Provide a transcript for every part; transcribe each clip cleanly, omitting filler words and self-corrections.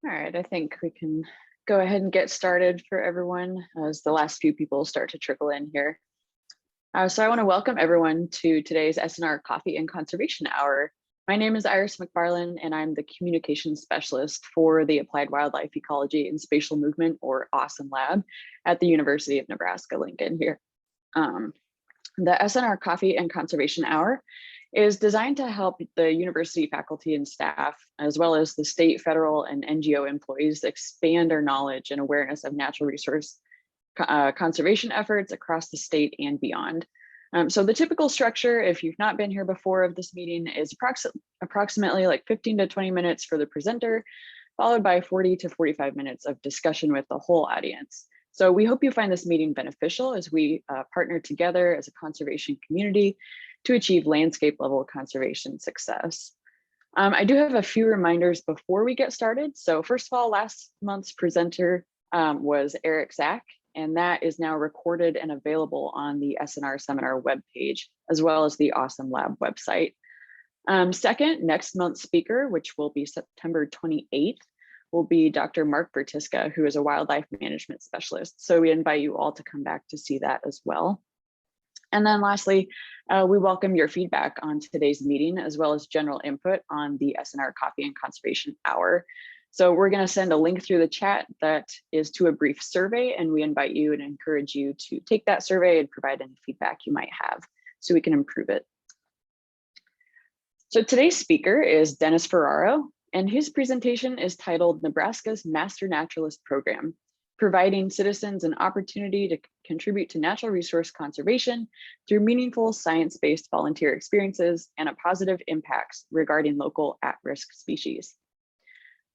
All right, I think we can go ahead and get started for everyone as the last few people start to trickle in here. So I want to welcome everyone to today's SNR Coffee and Conservation Hour. My name is Iris McFarland, and I'm the Communications Specialist for the Applied Wildlife Ecology and Spatial Movement, or AWESOME Lab, at the University of Nebraska-Lincoln here. The SNR Coffee and Conservation Hour is designed to help the university faculty and staff, as well as the state, federal, and NGO employees expand our knowledge and awareness of natural resource conservation efforts across the state and beyond. So the typical structure, if you've not been here before, of this meeting is approximately like 15 to 20 minutes for the presenter, followed by 40 to 45 minutes of discussion with the whole audience. So we hope you find this meeting beneficial as we partner together as a conservation community to achieve landscape level conservation success. I do have a few reminders before we get started. So first of all, last month's presenter was Eric Zach, and that is now recorded and available on the SNR seminar webpage, as well as the AWESOME Lab website. Second, next month's speaker, which will be September 28th, will be Dr. Mark Bertiska, who is a wildlife management specialist. So we invite you all to come back to see that as well. And then lastly, we welcome your feedback on today's meeting, as well as general input on the SNR Coffee and Conservation Hour. So we're going to send a link through the chat that is to a brief survey, and we invite you and encourage you to take that survey and provide any feedback you might have so we can improve it. So today's speaker is Dennis Ferraro, and his presentation is titled Nebraska's Master Naturalist Program, providing citizens an opportunity to contribute to natural resource conservation through meaningful science-based volunteer experiences and a positive impacts regarding local at-risk species.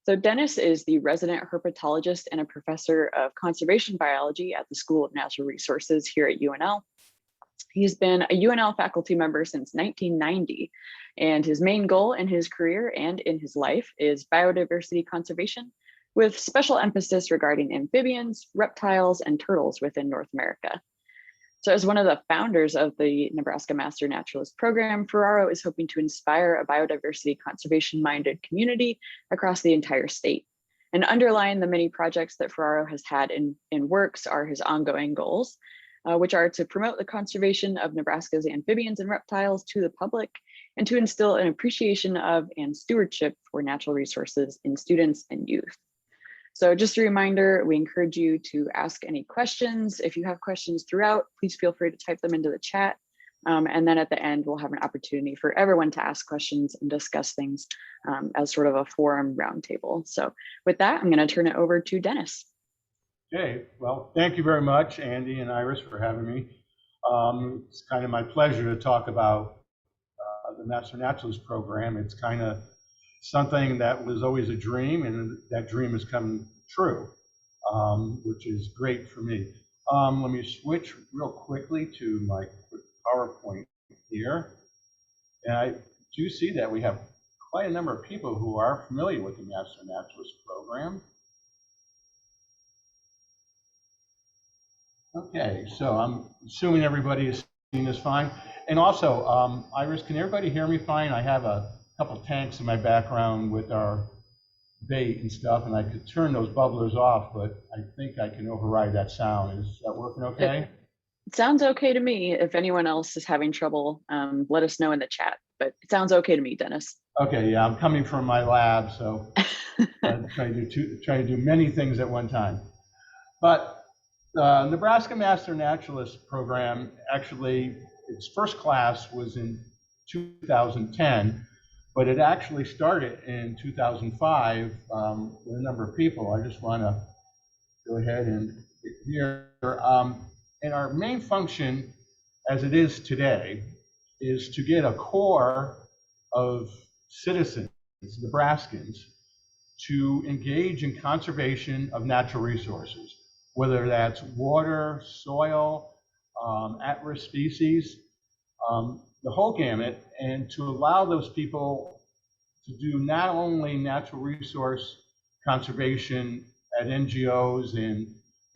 So Dennis is the resident herpetologist and a professor of conservation biology at the School of Natural Resources here at UNL. He's been a UNL faculty member since 1990, and his main goal in his career and in his life is biodiversity conservation, with special emphasis regarding amphibians, reptiles, and turtles within North America. So as one of the founders of the Nebraska Master Naturalist Program, Ferraro is hoping to inspire a biodiversity conservation-minded community across the entire state. And underlying the many projects that Ferraro has had in works are his ongoing goals, which are to promote the conservation of Nebraska's amphibians and reptiles to the public, and to instill an appreciation of and stewardship for natural resources in students and youth. So just a reminder, we encourage you to ask any questions. If you have questions throughout, please feel free to type them into the chat. And then at the end, we'll have an opportunity for everyone to ask questions and discuss things as sort of a forum roundtable. So with that, I'm going to turn it over to Dennis. Okay, well, thank you very much, Andy and Iris, for having me. It's kind of my pleasure to talk about the Master Naturalist Program. It's kind of something that was always a dream, and that dream has come true, which is great for me. Let me switch real quickly to my quick PowerPoint here. And I do see that we have quite a number of people who are familiar with the Master Naturalist Program. Okay, so I'm assuming everybody is seeing this fine. And also, Iris, can everybody hear me fine? I have a couple tanks in my background with our bait and stuff, and I could turn those bubblers off, but I think I can override that sound. Is that working okay? It sounds okay to me. If anyone else is having trouble, let us know in the chat, but it sounds okay to me, Dennis. Okay, yeah, I'm coming from my lab, so I'm trying to do many things at one time. But the Nebraska Master Naturalist Program, actually, its first class was in 2010, but it actually started in 2005 with a number of people. I just want to go ahead and get here. And our main function, as it is today, is to get a core of citizens, Nebraskans, to engage in conservation of natural resources, whether that's water, soil, at-risk species, the whole gamut, and to allow those people to do not only natural resource conservation at NGOs and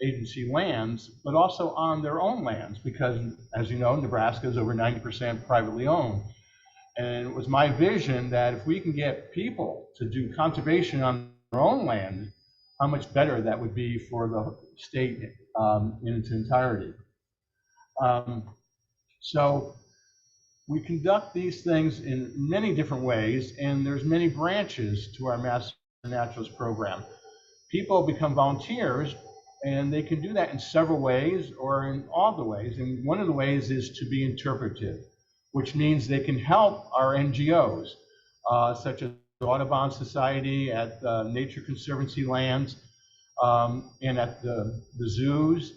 agency lands, but also on their own lands, because as you know, Nebraska is over 90% privately owned. And it was my vision that if we can get people to do conservation on own land, how much better that would be for the state in its entirety. So we conduct these things in many different ways, and there's many branches to our Master Naturalist program. People become volunteers, and they can do that in several ways or in all the ways. And one of the ways is to be interpretive, which means they can help our NGOs, such as the Audubon Society at Nature Conservancy lands and at the zoos,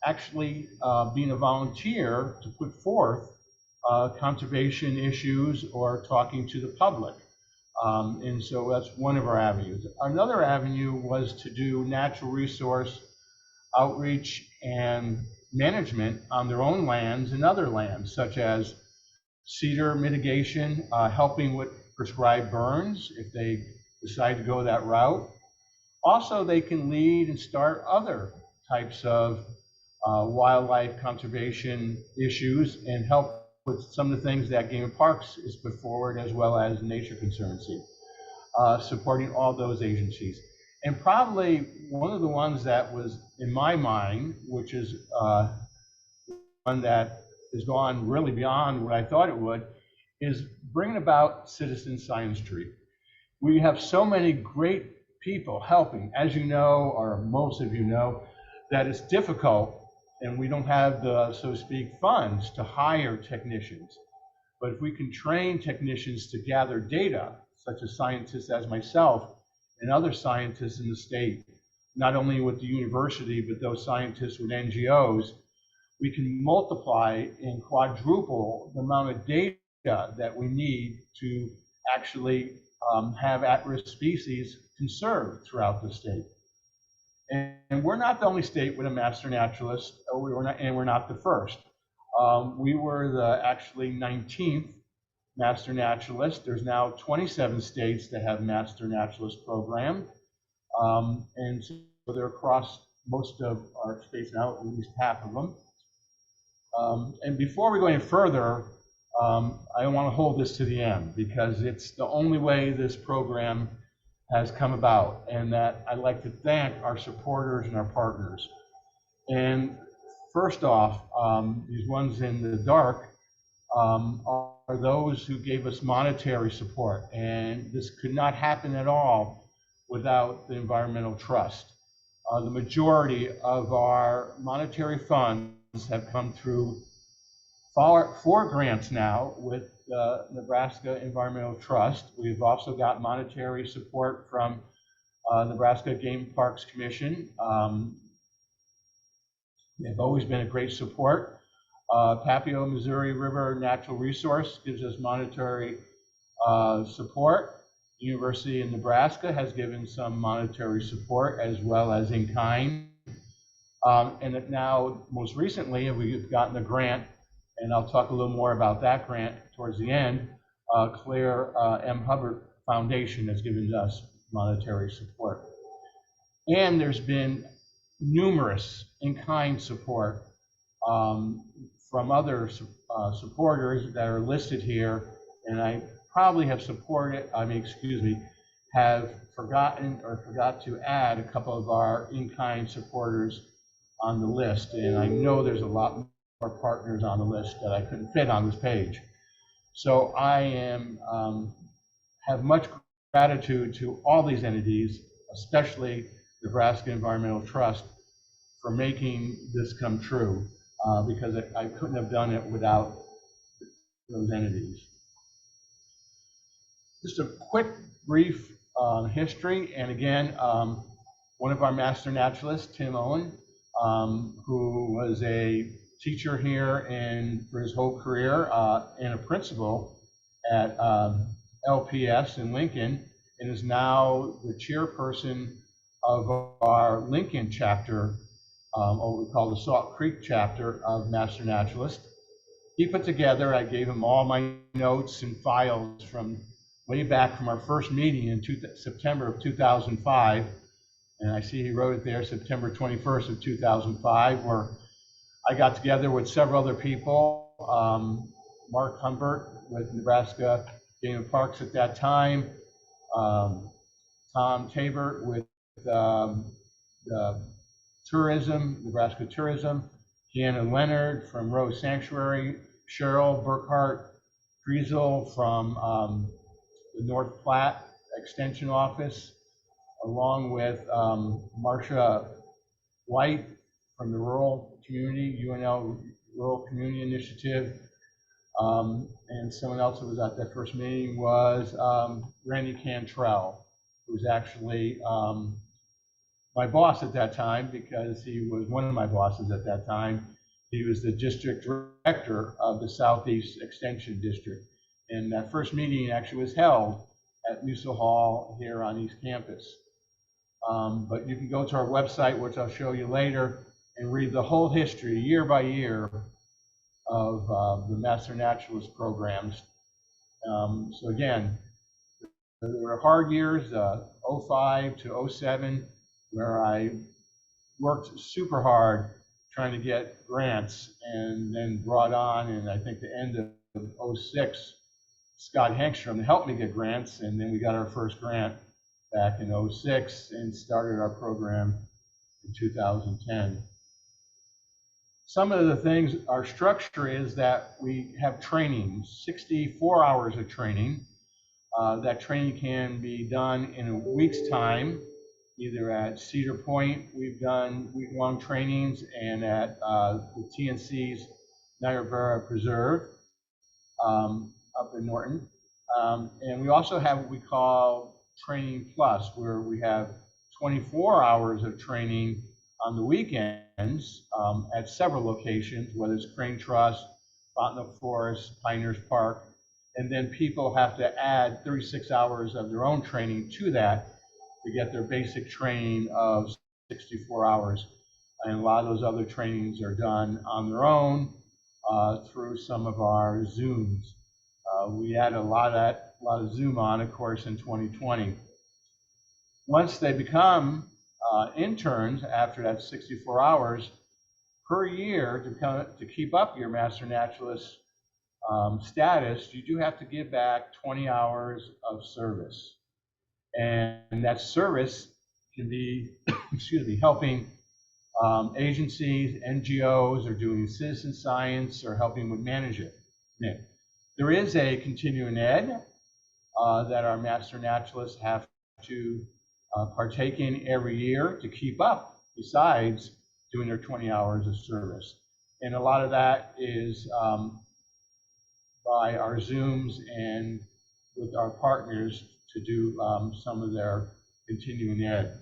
actually being a volunteer to put forth conservation issues or talking to the public. And so that's one of our avenues. Another avenue was to do natural resource outreach and management on their own lands and other lands, such as cedar mitigation, helping with prescribed burns if they decide to go that route. Also, they can lead and start other types of wildlife conservation issues and help with some of the things that Game and Parks is put forward, as well as Nature Conservancy, supporting all those agencies. And probably one of the ones that was in my mind, which is one that has gone really beyond what I thought it would, is bringing about citizen science tree. We have so many great people helping, as you know, or most of you know, that it's difficult, and we don't have the, so to speak, funds to hire technicians. But if we can train technicians to gather data, such as scientists as myself and other scientists in the state, not only with the university, but those scientists with NGOs, we can multiply and quadruple the amount of data that we need to actually have at-risk species conserved throughout the state. And we're not the only state with a master naturalist, and we're not the first. We were the actually 19th master naturalist. There's now 27 states that have master naturalist program. And so they're across most of our states now, at least half of them. And before we go any further, I want to hold this to the end, because it's the only way this program has come about, and that I'd like to thank our supporters and our partners. And first off, these ones in the dark are those who gave us monetary support, and this could not happen at all without the Environmental Trust. The majority of our monetary funds have come through 4 grants now with the Nebraska Environmental Trust. We've also got monetary support from Nebraska Game Parks Commission. They've always been a great support. Papio Missouri River Natural Resource gives us monetary support. The University of Nebraska has given some monetary support, as well as in kind. And now, most recently, we've gotten a grant, and I'll talk a little more about that grant towards the end. Claire M. Hubbard Foundation has given us monetary support. And there's been numerous in-kind support from other supporters that are listed here, and I probably have have forgotten or forgot to add a couple of our in-kind supporters on the list, and I know there's a lot more partners on the list that I couldn't fit on this page. So I have much gratitude to all these entities, especially Nebraska Environmental Trust, for making this come true, because I couldn't have done it without those entities. Just a quick, brief history, and again, one of our master naturalists, Tim Owen, who was a teacher here and for his whole career, and a principal at LPS in Lincoln, and is now the chairperson of our Lincoln chapter, what we call the Salt Creek chapter of Master Naturalist. He put together, I gave him all my notes and files from way back from our first meeting in September of 2005. And I see he wrote it there, September 21st of 2005, where I got together with several other people, Mark Humbert with Nebraska Game and Parks at that time, Tom Tabor with the tourism, Nebraska tourism, Deanna Leonard from Rose Sanctuary, Cheryl Burkhart Driesel from the North Platte Extension Office, along with Marcia White from the Rural Community, UNL Rural Community Initiative, and someone else who was at that first meeting was Randy Cantrell, who was actually my boss at that time, because he was one of my bosses at that time. He was the district director of the Southeast Extension District. And that first meeting actually was held at Musil Hall here on East Campus. But you can go to our website, which I'll show you later, and read the whole history, year by year, of the Master Naturalist programs. So again, there were hard years, 05 to 07, where I worked super hard trying to get grants, and then brought on, and I think the end of 06, Scott Hankstrom helped me get grants, and then we got our first grant back in 06 and started our program in 2010. Some of the things, our structure is that we have training, 64 hours of training. That training can be done in a week's time, either at Cedar Point, we've done week-long trainings, and at the TNC's Niobrara Preserve up in Norton. And we also have what we call Training Plus, where we have 24 hours of training on the weekends at several locations, whether it's Crane Trust, Fontenot Forest, Pinehurst Park, and then people have to add 36 hours of their own training to that to get their basic training of 64 hours. And a lot of those other trainings are done on their own through some of our Zooms. We had a lot of Zoom on, of course, in 2020. Once they become interns after that 64 hours per year, to keep up your Master Naturalist status, you do have to give back 20 hours of service. And that service can be, excuse me, helping agencies, NGOs, or doing citizen science, or helping with management. There is a continuing ed that our Master Naturalists have to partake in every year to keep up, besides doing their 20 hours of service. And a lot of that is by our Zooms and with our partners to do some of their continuing ed.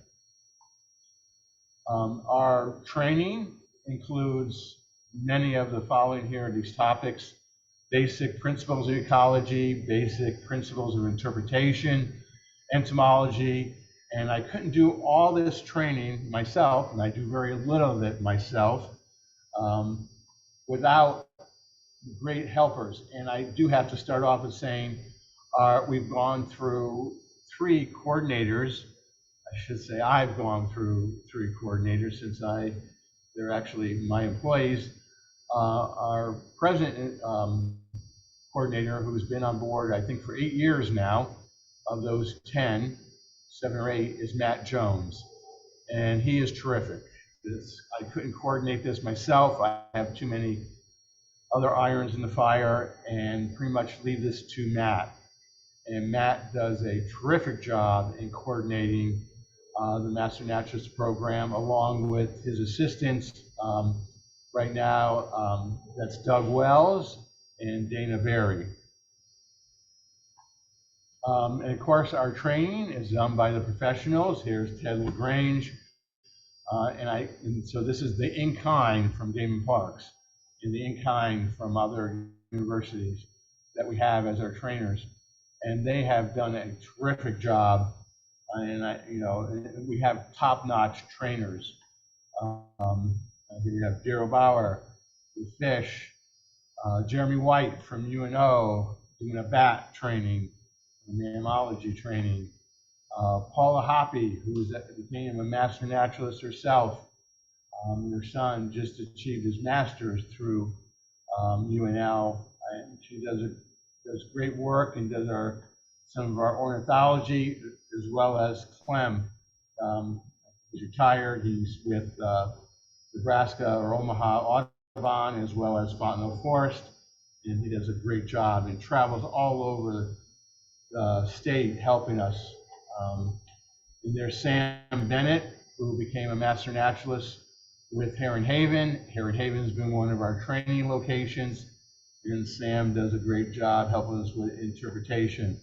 Our training includes many of the following here, these topics: basic principles of ecology, basic principles of interpretation, entomology. And I couldn't do all this training myself, and I do very little of it myself, without great helpers. And I do have to start off with saying we've gone through 3 coordinators. I should say I've gone through 3 coordinators, since they're actually my employees. Our present coordinator, who's been on board, I think, for 8 years now, of those 10, 7 or 8, is Matt Jones. And he is terrific. I couldn't coordinate this myself. I have too many other irons in the fire, and pretty much leave this to Matt. And Matt does a terrific job in coordinating the Master Naturalist program, along with his assistants. Right now, that's Doug Wells and Dana Berry. And of course, our training is done by the professionals. Here's Ted LaGrange. And so this is the in-kind from Damon Parks, and the in-kind from other universities that we have as our trainers. And they have done a terrific job. And we have top-notch trainers. Here we have Daryl Bauer with fish, Jeremy White from UNO doing a bat training, mammalogy training, Paula Hoppy, who became a Master Naturalist herself. Her son just achieved his master's through UNL, and she does great work and does our some of our ornithology, as well as Clem. He's retired. He's with Nebraska or Omaha Audubon, as well as Fontenot Forest, and he does a great job and travels all over the state helping us. And there's Sam Bennett, who became a master naturalist with Heron Haven. Heron Haven has been one of our training locations, and Sam does a great job helping us with interpretation.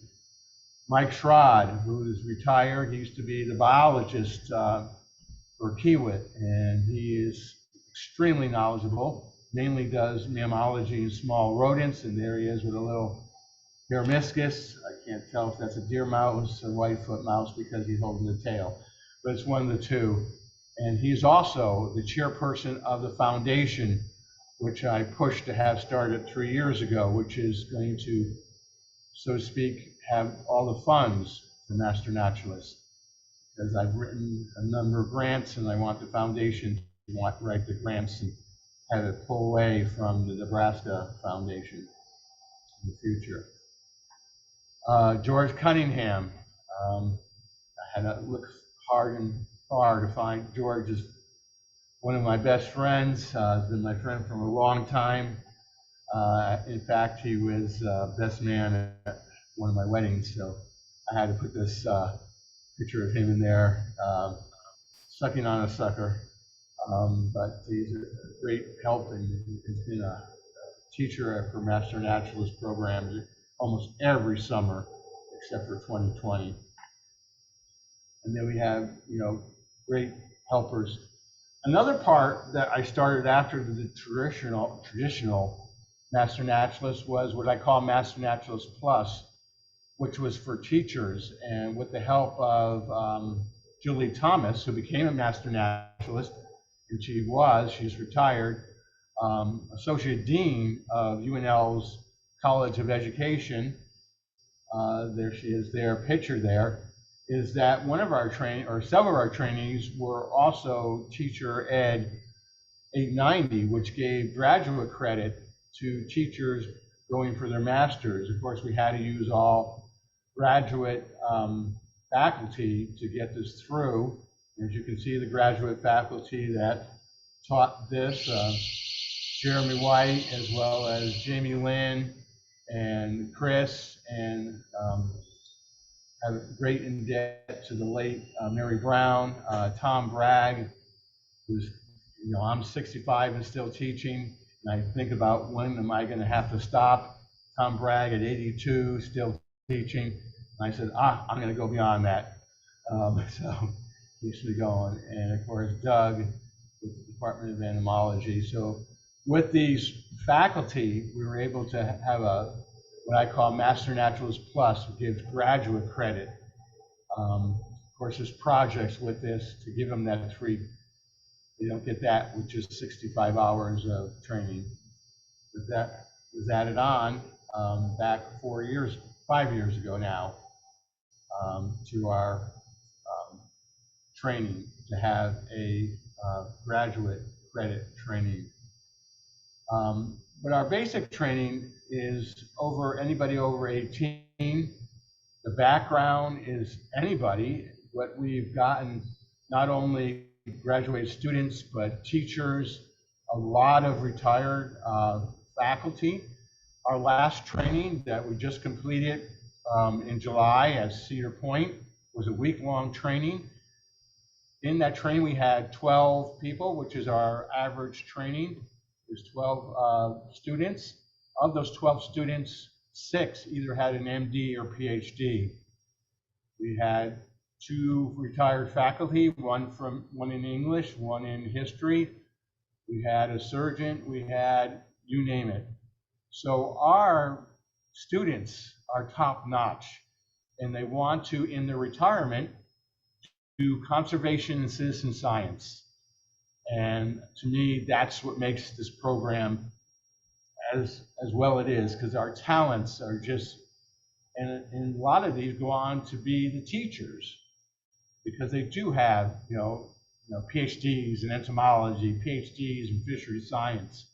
Mike Schrod, who is retired, he used to be the biologist for Kiewit, and he is extremely knowledgeable, mainly does mammalogy in small rodents, and there he is with a little Peromyscus. I can't tell if that's a deer mouse or whitefoot mouse because he's holding the tail, but it's one of the two. And he's also the chairperson of the foundation, which I pushed to have started 3 years ago, which is going to, so to speak, have all the funds for Master Naturalists. Because I've written a number of grants and I want the foundation to write the grants and have it pull away from the Nebraska Foundation in the future. George Cunningham, I had to look hard and far to find. George is one of my best friends, has been my friend from a long time. In fact, he was best man at one of my weddings, so I had to put this picture of him in there, sucking on a sucker. But he's a great help, and he's been a teacher for Master Naturalist programs almost every summer, except for 2020. And then we have, great helpers. Another part that I started after the traditional Master Naturalist was what I call Master Naturalist Plus, which was for teachers, and with the help of Julie Thomas, who became a Master Naturalist, and she's retired, Associate Dean of UNL's College of Education. There she is there, picture there, is that one of our several of our trainees were also Teacher Ed 890, which gave graduate credit to teachers going for their masters. Of course, we had to use all graduate faculty to get this through. As you can see, the graduate faculty that taught this, Jeremy White, as well as Jamie Lynn and Chris, and have a great in debt to the late Mary Brown, Tom Bragg, who's, I'm 65 and still teaching, and I think about when am I going to have to stop. Tom Bragg at 82, still teaching, and I said, I'm going to go beyond that. So keeps me going. And of course, Doug with the Department of Entomology. So with these faculty, we were able to have what I call Master Naturalist Plus, which gives graduate credit. Of course, there's projects with this to give them that free. They don't get that with just 65 hours of training. But that was added on back 5 years ago now, to our training to have a graduate credit training. But our basic training is anybody over 18. The background is anybody. What we've gotten, not only graduate students, but teachers, a lot of retired faculty. Our last training that we just completed in July at Cedar Point was a week-long training. In that training, we had 12 people, which is our average training. There's 12 students. Of those 12 students, 6 either had an MD or PhD. We had 2 retired faculty, one in English, one in history. We had a surgeon, we had you name it. So our students are top notch, and they want to, in their retirement, do conservation and citizen science. And to me, that's what makes this program as well it is, because our talents are just, and a lot of these go on to be the teachers, because they do have, PhDs in entomology, PhDs in fishery science.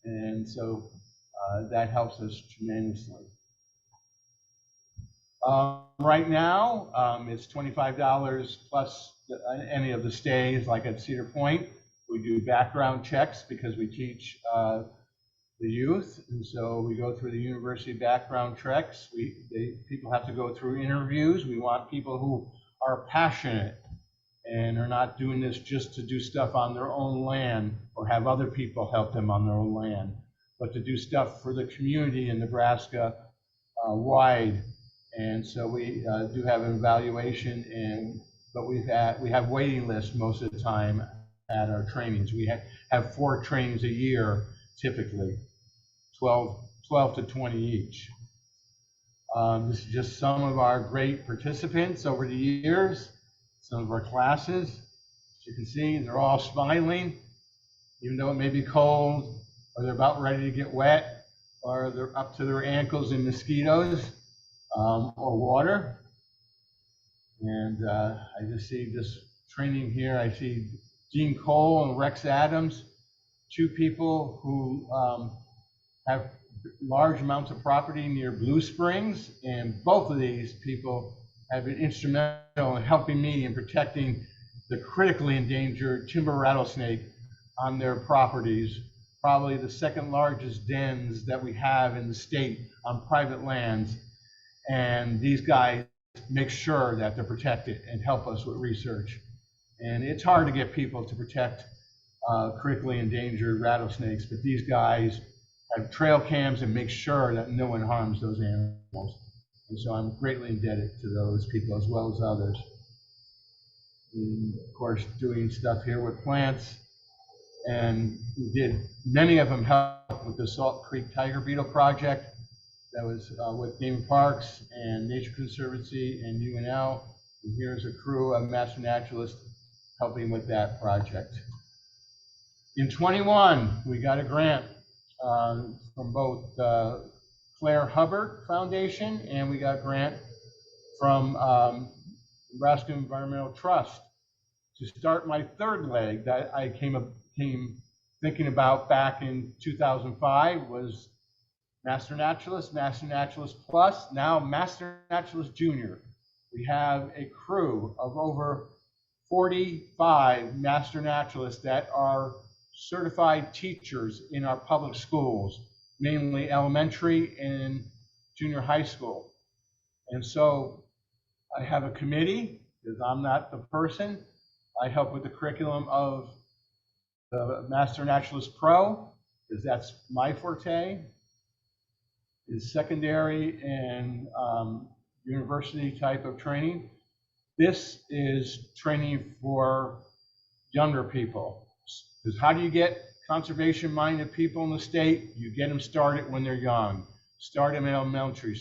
And so that helps us tremendously. Right now, it's $25 plus any of the stays, like at Cedar Point. We do background checks because we teach the youth, and so we go through the university background checks. People have to go through interviews. We want people who are passionate and are not doing this just to do stuff on their own land or have other people help them on their own land, but to do stuff for the community in Nebraska wide. And so we do have an evaluation, but we have waiting lists most of the time at our trainings. We have 4 trainings a year, typically, 12 to 20 each. This is just some of our great participants over the years, some of our classes. As you can see, they're all smiling, even though it may be cold, or they're about ready to get wet, or they're up to their ankles in mosquitoes or water. And I just see this training here. I see Gene Cole and Rex Adams, 2 people who have large amounts of property near Blue Springs, and both of these people have been instrumental in helping me in protecting the critically endangered timber rattlesnake on their properties, probably the 2nd largest dens that we have in the state on private lands. And these guys make sure that they're protected and help us with research. And it's hard to get people to protect critically endangered rattlesnakes, but these guys have trail cams and make sure that no one harms those animals. And so I'm greatly indebted to those people as well as others. And of course, doing stuff here with plants. And we did, many of them helped with the Salt Creek Tiger Beetle project that was with Game Parks and Nature Conservancy and UNL. And here's a crew of master naturalists helping with that project. In 21, we got a grant from both Claire Hubbard Foundation, and we got a grant from Nebraska Environmental Trust to start my 3rd leg that I came thinking about back in 2005 was Master Naturalist, Master Naturalist Plus, now Master Naturalist Junior. We have a crew of over 45 Master Naturalists that are certified teachers in our public schools, mainly elementary and junior high school. And so I have a committee, because I'm not the person. I help with the curriculum of the Master Naturalist Pro, because that's my forte, is secondary and university type of training. This is training for younger people. Because how do you get conservation-minded people in the state? You get them started when they're young. Start them in elementary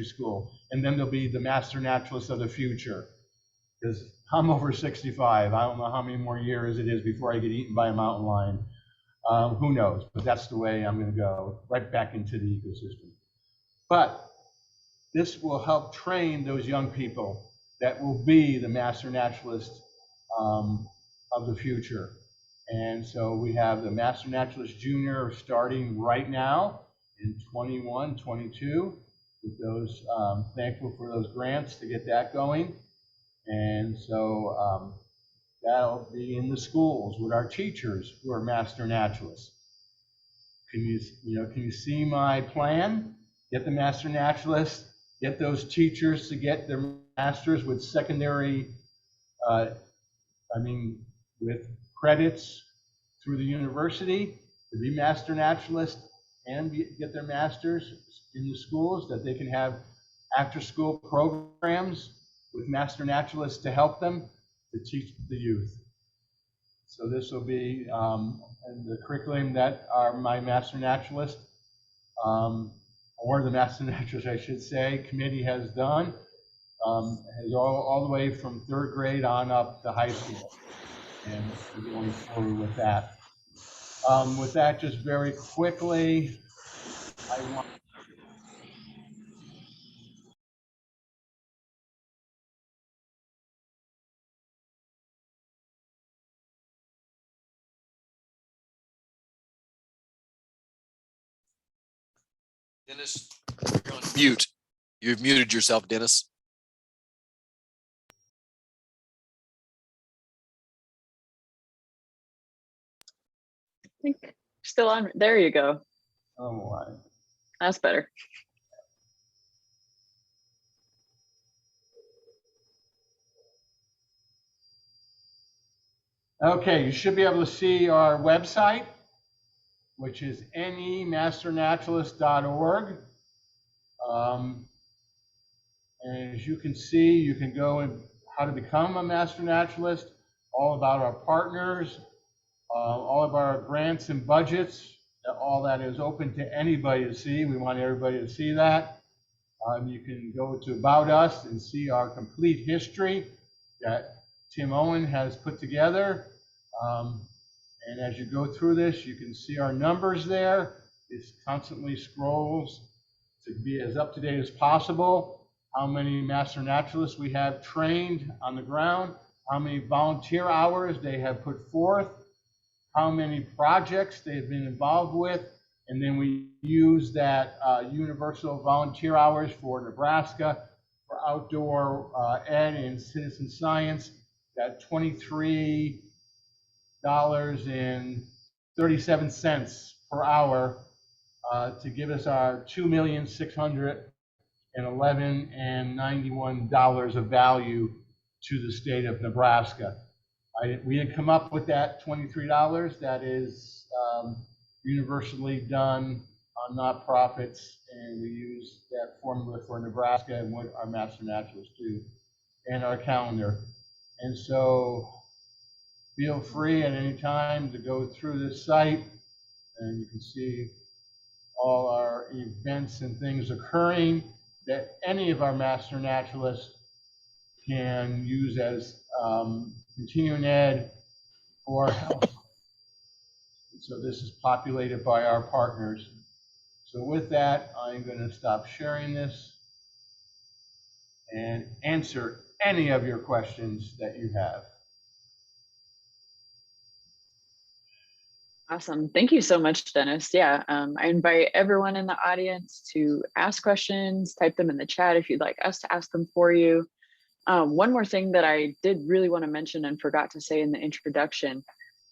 school, and then they'll be the master naturalists of the future. Because I'm over 65. I don't know how many more years it is before I get eaten by a mountain lion. Who knows? But that's the way I'm going to go, right back into the ecosystem. But this will help train those young people that will be the master naturalists of the future. And so we have the Master Naturalist Junior starting right now in 21, 22, with those, thankful for those grants to get that going. And so that'll be in the schools with our teachers who are Master Naturalists. Can you see my plan? Get the Master Naturalists, get those teachers to get their masters with secondary, with credits through the university to be master naturalists and get their masters in the schools, that they can have after-school programs with master naturalists to help them to teach the youth. So this will be in the curriculum that my master naturalist, or the master naturalist, I should say, committee has done, is all the way from 3rd grade on up to high school. And we're going forward with that. With that, just very quickly, I want Dennis, you're on mute. You've muted yourself, Dennis. I think still on. There you go. Oh, my. That's better. Okay, you should be able to see our website, which is nemasternaturalist.org. And as you can see, you can go and how to become a master naturalist, all about our partners, all of our grants and budgets. All that is open to anybody to see. We want everybody to see that. You can go to About Us and see our complete history that Tim Owen has put together. And as you go through this, you can see our numbers there. It constantly scrolls to be as up to date as possible. How many master naturalists we have trained on the ground, how many volunteer hours they have put forth, how many projects they've been involved with, and then we use that universal volunteer hours for Nebraska, for outdoor ed and citizen science, that $23.37 per hour to give us our $2,611.91 of value to the state of Nebraska. We didn't come up with that $23. That is universally done on nonprofits, and we use that formula for Nebraska and what our master naturalists do, and our calendar. And so feel free at any time to go through this site, and you can see all our events and things occurring that any of our master naturalists can use as continuing ed or health. So this is populated by our partners. So with that, I'm going to stop sharing this and answer any of your questions that you have. Awesome. Thank you so much, Dennis. Yeah, I invite everyone in the audience to ask questions, type them in the chat if you'd like us to ask them for you. One more thing that I did really want to mention and forgot to say in the introduction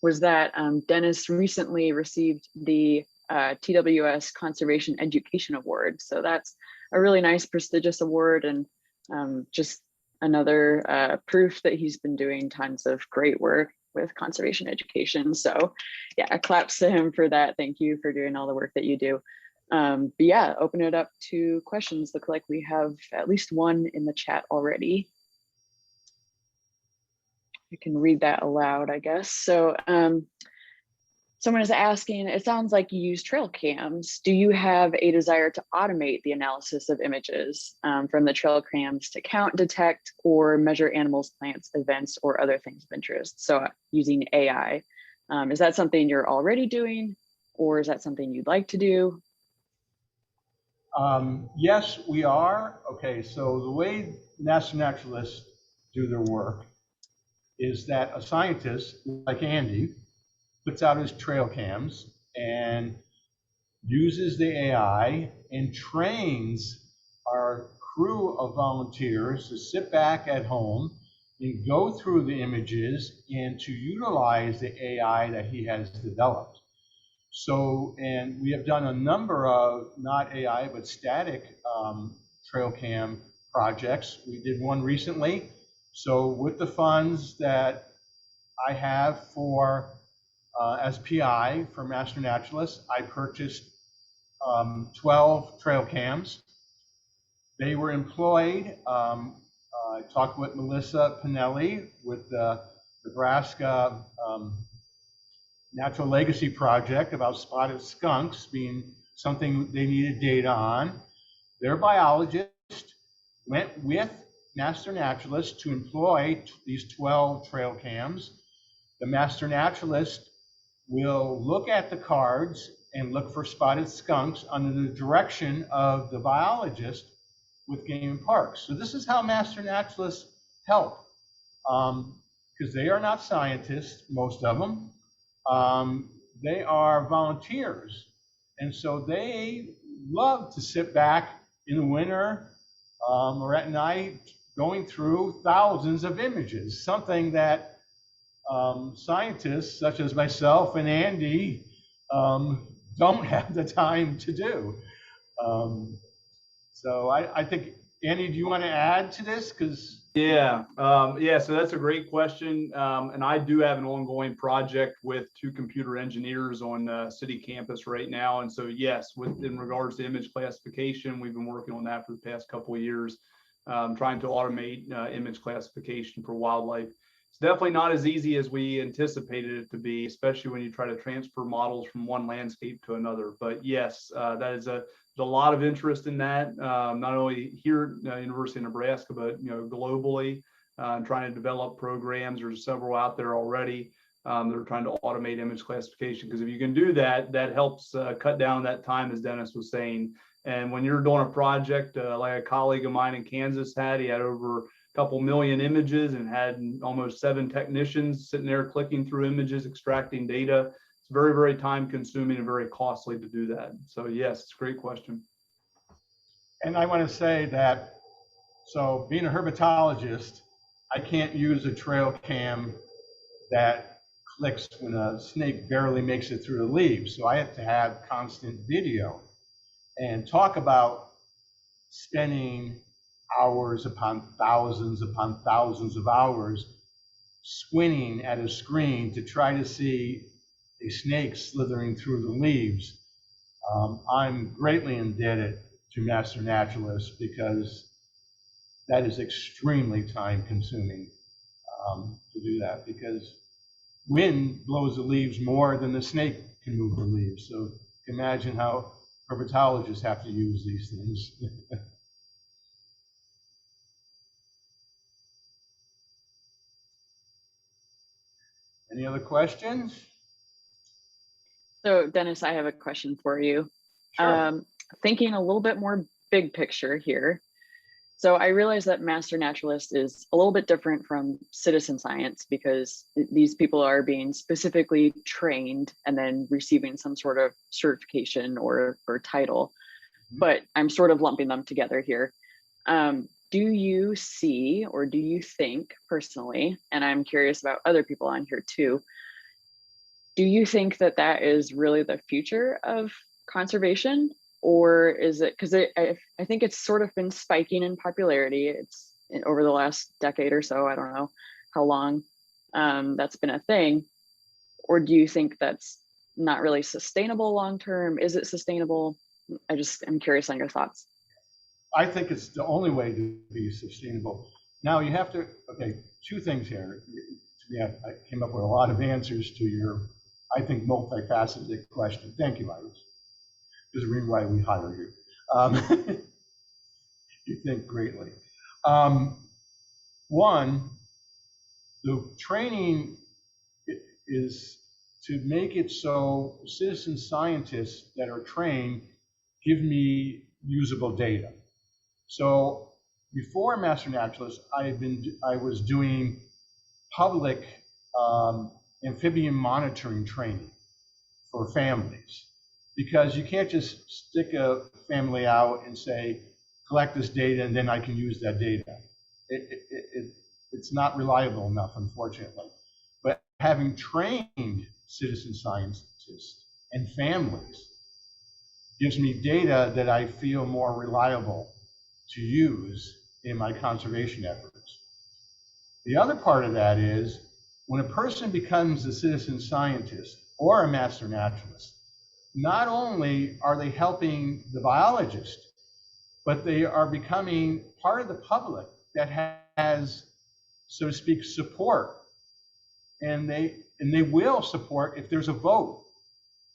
was that Dennis recently received the TWS Conservation Education Award. So that's a really nice, prestigious award, and just another proof that he's been doing tons of great work with conservation education. So yeah, claps to him for that. Thank you for doing all the work that you do. But yeah, open it up to questions. Look like we have at least one in the chat already. I can read that aloud, I guess. So someone is asking, it sounds like you use trail cams. Do you have a desire to automate the analysis of images from the trail cams to count, detect, or measure animals, plants, events, or other things of interest? So using AI, is that something you're already doing, or is that something you'd like to do? Yes, we are. Okay, so the way master naturalists do their work is that a scientist like Andy puts out his trail cams and uses the AI and trains our crew of volunteers to sit back at home and go through the images and to utilize the AI that he has developed. So, and we have done a number of not AI, but static trail cam projects. We did one recently. So with the funds that I have for SPI for Master Naturalists, I purchased 12 trail cams. They were employed. I talked with Melissa Pinelli with the Nebraska Natural Legacy Project about spotted skunks being something they needed data on. Their biologist went with Master Naturalists to employ these 12 trail cams. The Master Naturalist will look at the cards and look for spotted skunks under the direction of the biologist with Game and Parks. So this is how Master Naturalists help, because they are not scientists, most of them. They are volunteers. And so they love to sit back in the winter or at night going through thousands of images, something that scientists such as myself and Andy don't have the time to do. Um, so I think, Andy, do you want to add to this? Yeah, so that's a great question. And I do have an ongoing project with 2 computer engineers on city campus right now. And so, yes, in regards to image classification, we've been working on that for the past couple of years, trying to automate image classification for wildlife. It's definitely not as easy as we anticipated it to be, especially when you try to transfer models from one landscape to another. But yes, that is there's a lot of interest in that, not only here at University of Nebraska, but globally, trying to develop programs. There's several out there already that are trying to automate image classification, because if you can do that, that helps cut down that time, as Dennis was saying. And when you're doing a project like a colleague of mine in Kansas had, he had over a couple million images and had almost 7 technicians sitting there clicking through images, extracting data. It's very, very time consuming and very costly to do that. So yes, it's a great question. And I want to say that, so being a herpetologist, I can't use a trail cam that clicks when a snake barely makes it through the leaves. So I have to have constant video, and talk about spending hours upon thousands of hours squinting at a screen to try to see a snake slithering through the leaves. I'm greatly indebted to Master Naturalist, because that is extremely time consuming to do that, because wind blows the leaves more than the snake can move the leaves. So imagine how herpetologists have to use these things. Any other questions? So Dennis, I have a question for you. Sure. Thinking a little bit more big picture here. So I realize that Master Naturalist is a little bit different from citizen science, because these people are being specifically trained and then receiving some sort of certification or title, but I'm sort of lumping them together here. Do you see, or do you think personally, and I'm curious about other people on here too, do you think that that is really the future of conservation? Or is it, because I think it's sort of been spiking in popularity. It's over the last decade or so. I don't know how long that's been a thing. Or do you think that's not really sustainable long term? Is it sustainable? I'm curious on your thoughts. I think it's the only way to be sustainable. Now you have to, okay, 2 things here. Yeah, I came up with a lot of answers to your, I think, multifaceted question. Thank you, Iris. There's a reason why we hire you. You think greatly. One, the training is to make it so citizen scientists that are trained give me usable data. So before Master Naturalist, I was doing public amphibian monitoring training for families, because you can't just stick a family out and say, collect this data and then I can use that data. It's not reliable enough, unfortunately. But having trained citizen scientists and families gives me data that I feel more reliable to use in my conservation efforts. The other part of that is, when a person becomes a citizen scientist or a master naturalist, not only are they helping the biologist, but they are becoming part of the public that has, so to speak, support. And they will support if there's a vote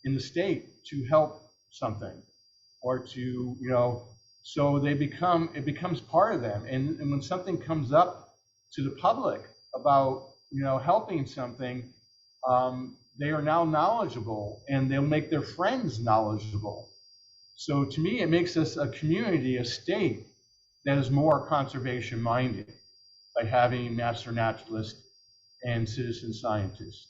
in the state to help something, or to, so it becomes part of them. And when something comes up to the public about, helping something, they are now knowledgeable, and they'll make their friends knowledgeable. So to me, it makes us a community, a state that is more conservation minded, by having master naturalists and citizen scientists,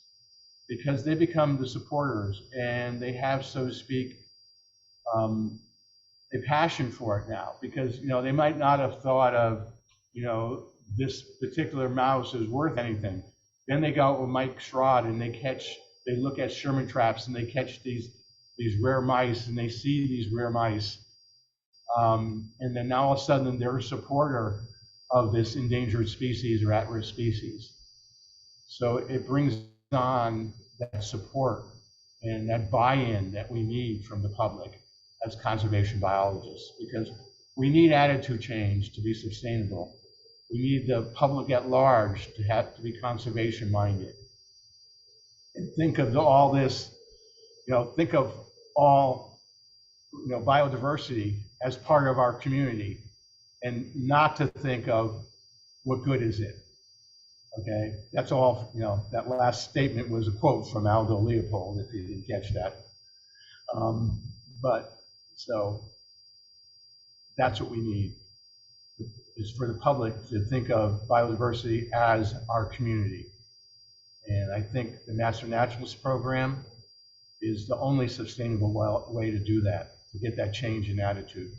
because they become the supporters, and they have, so to speak, a passion for it now, because they might not have thought of this particular mouse is worth anything. Then they go out with Mike Schrod and they look at Sherman traps and they catch these rare mice, and they see these rare mice, and then now all of a sudden they're a supporter of this endangered species or at-risk species. So it brings on that support and that buy-in that we need from the public as conservation biologists, because we need attitude change to be sustainable. We need the public at large to be conservation minded. And think of all this, think of all, biodiversity as part of our community, and not to think of what good is it. Okay, that's all. That last statement was a quote from Aldo Leopold, if you didn't catch that. But so that's what we need, is for the public to think of biodiversity as our community. And I think the Master Naturalist program is the only sustainable way to do that, to get that change in attitude.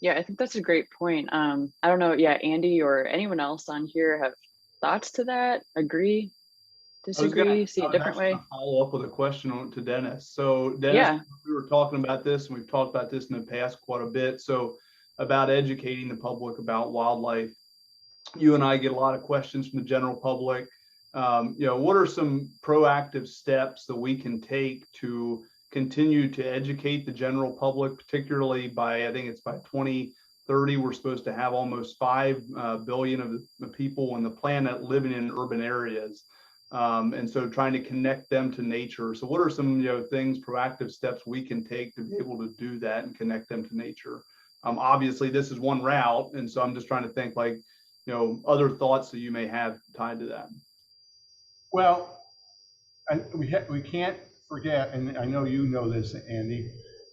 Yeah, I think that's a great point. I don't know, Andy or anyone else on here have thoughts to that? Agree? Disagree? See a different way? Follow up with a question to Dennis. So Dennis, we were talking about this, and we've talked about this in the past quite a bit. So about educating the public about wildlife. You and I get a lot of questions from the general public. What are some proactive steps that we can take to continue to educate the general public, particularly by, I think it's by 2030, we're supposed to have almost 5 billion of the people on the planet living in urban areas. And so trying to connect them to nature. So what are some things, proactive steps we can take to be able to do that and connect them to nature? Obviously, this is one route. And so I'm just trying to think other thoughts that you may have tied to that. Well, we can't forget, and I know you know this, Andy,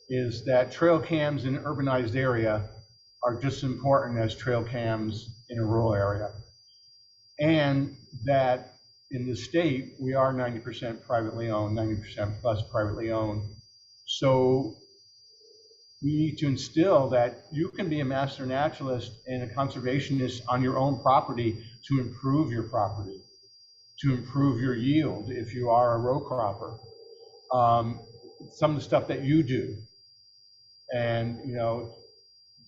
is that trail cams in an urbanized area are just as important as trail cams in a rural area. And that in the state, we are 90% privately owned, 90% plus privately owned. So we need to instill that you can be a master naturalist and a conservationist on your own property to improve your property, to improve your yield if you are a row cropper. Some of the stuff that you do, and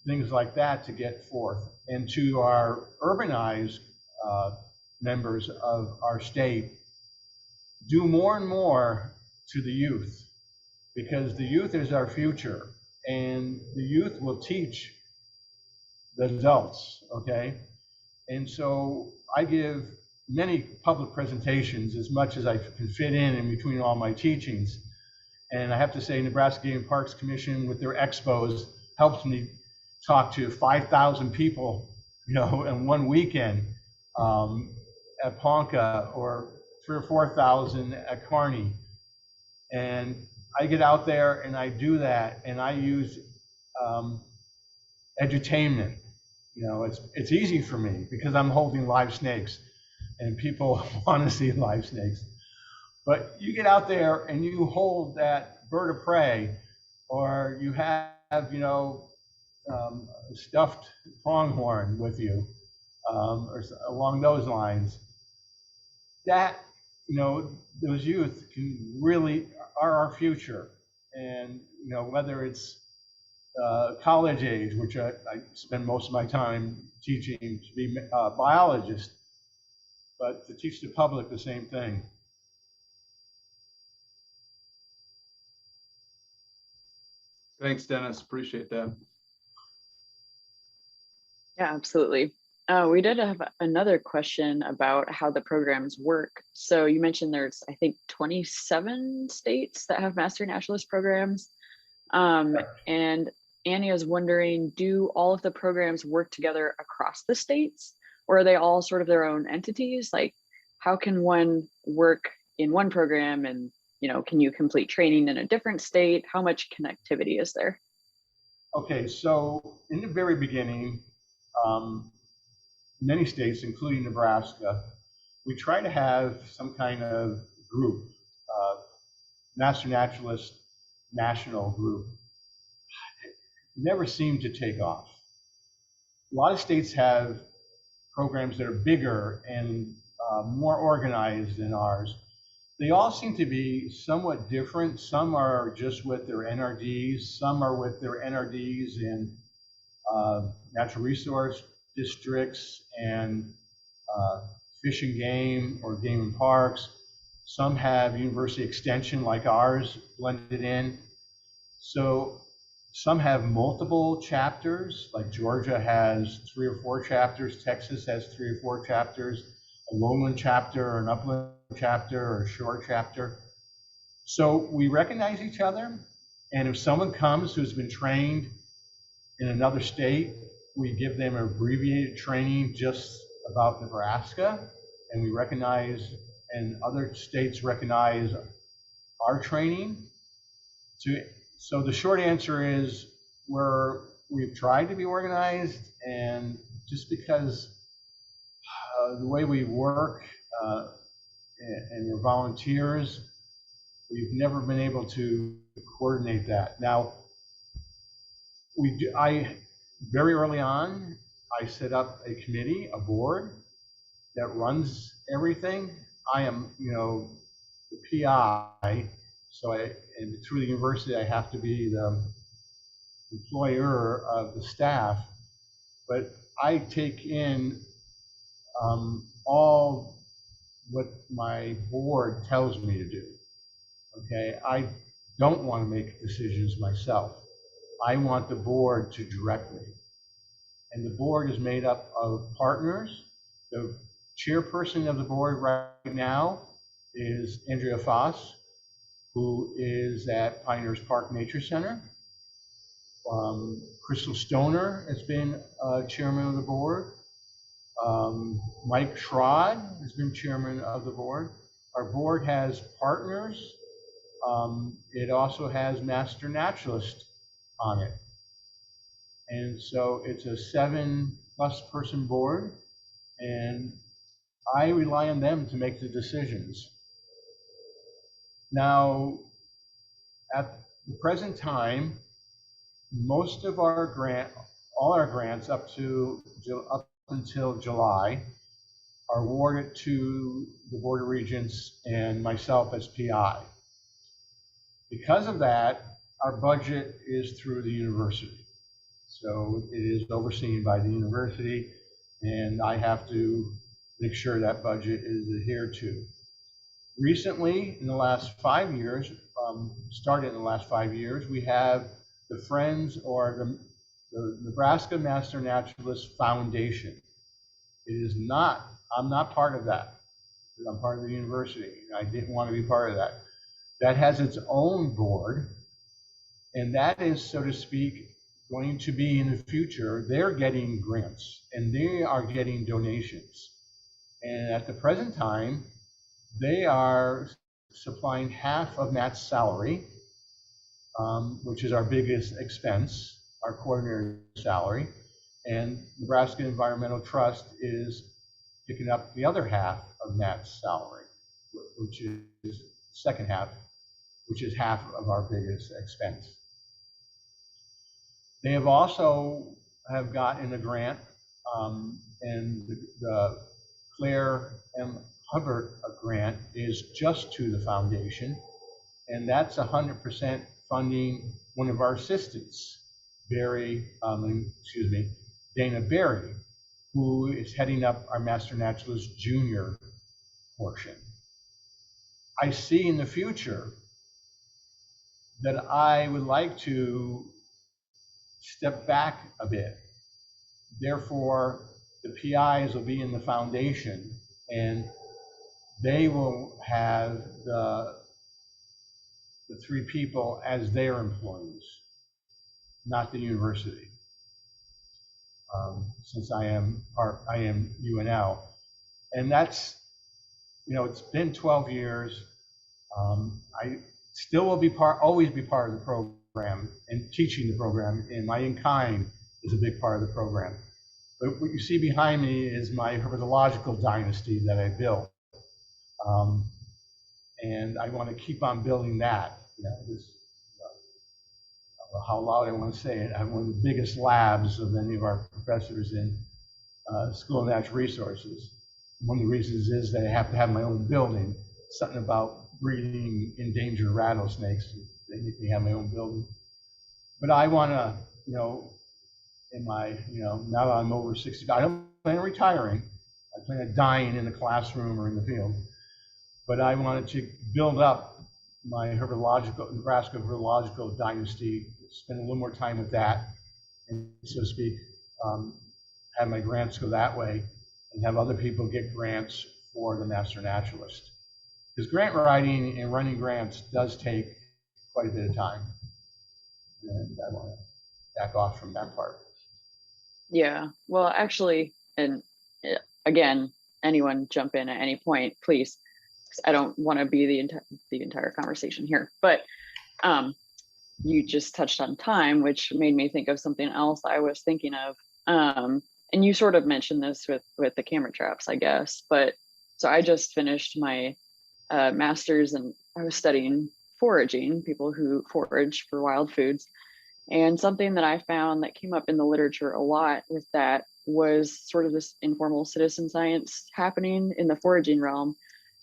things like that to get forth. And to our urbanized members of our state, do more and more to the youth, because the youth is our future, and the youth will teach the adults, okay? And so I give many public presentations, as much as I can fit in between all my teachings. And I have to say, Nebraska Game and Parks Commission with their expos helps me talk to 5,000 people, in one weekend at Ponca, or 3,000 or 4,000 at Kearney. And I get out there and I do that, and I use edutainment. It's easy for me because I'm holding live snakes, and people want to see live snakes. But you get out there and you hold that bird of prey, or you have, a stuffed pronghorn with you, or along those lines. That, those youth can really are our future. And, whether it's college age, which I spend most of my time teaching to be a biologist, but to teach the public the same thing. Thanks, Dennis. Appreciate that. Yeah, absolutely. We did have another question about how the programs work. So you mentioned there's, I think, 27 states that have Master Naturalist programs. And Annie is wondering, do all of the programs work together across the states, or are they all sort of their own entities? Like, how can one work in one program and, can you complete training in a different state? How much connectivity is there? Okay, so in the very beginning, many states, including Nebraska, we try to have some kind of group, Master Naturalist national group never seemed to take off. A lot of states have programs that are bigger and more organized than ours. They all seem to be somewhat different. Some are just with their NRDs, some are with their NRDs in natural resource districts and fish and game or game and parks. Some have university extension like ours blended in. So some have multiple chapters, like Georgia has 3 or 4 chapters, Texas has 3 or 4 chapters, a lowland chapter, or an upland chapter, or a shore chapter. So we recognize each other, and if someone comes who's been trained in another state, we give them abbreviated training just about Nebraska, and we recognize, and other states recognize our training. So the short answer is we've tried to be organized, and just because the way we work and we're volunteers, we've never been able to coordinate that. Now, very early on, I set up a committee, a board that runs everything. I am, the PI, and through the university, I have to be the employer of the staff, but I take in all what my board tells me to do. Okay, I don't want to make decisions myself. I want the board to direct me. And the board is made up of partners. The chairperson of the board right now is Andrea Foss, who is at Pioneers Park Nature Center. Crystal Stoner has been chairman of the board. Mike Schrod has been chairman of the board. Our board has partners. It also has Master Naturalist on it. And so it's a 7+ person board, and I rely on them to make the decisions. Now, at the present time, most of our all our grants up until July are awarded to the Board of Regents and myself as PI. Because of that, our budget is through the university. So it is overseen by the university, and I have to make sure that budget is adhered to. Recently, in the last 5 years, started in the last 5 years, we have the Friends or the Nebraska Master Naturalist Foundation. It is not, I'm not part of that. I'm part of the university. I didn't want to be part of that. That has its own board, and that is, so to speak, going to be in the future. They're getting grants and they are getting donations. And at the present time, they are supplying half of Matt's salary, which is our biggest expense, our coordinator salary. And Nebraska Environmental Trust is picking up the other half of Matt's salary, which is the second half, which is half of our biggest expense. They have also gotten a grant, and the Claire M. Hubbard grant is just to the foundation, and that's 100% funding one of our assistants, Dana Berry, who is heading up our Master Naturalist Junior portion. I see in the future that I would like to step back a bit. Therefore, the PIs will be in the foundation, and they will have the 3 people as their employees, not the university. Since I am UNL, and that's, it's been 12 years. I still will always be part of the program and teaching the program, and my in-kind is a big part of the program. But what you see behind me is my herpetological dynasty that I built. And I want to keep on building that. how loud I want to say it, I have one of the biggest labs of any of our professors in School of Natural Resources. One of the reasons is that I have to have my own building. Something about breeding endangered rattlesnakes. They make me have my own building. But I want to, in my, now that I'm over 60, I don't plan on retiring. I plan on dying in the classroom or in the field. But I wanted to build up my Nebraska herpetological dynasty, spend a little more time with that, and so to speak, have my grants go that way, and have other people get grants for the Master Naturalist. Because grant writing and running grants does take quite a bit of time, and I want to back off from that part. Yeah, well, actually, and again, anyone jump in at any point, please. I don't want to be the entire conversation here, but you just touched on time, which made me think of something else I was thinking of. And you sort of mentioned this with the camera traps, I guess. But so I just finished my master's, and I was studying foraging, people who forage for wild foods. And something that I found that came up in the literature a lot with that was sort of this informal citizen science happening in the foraging realm,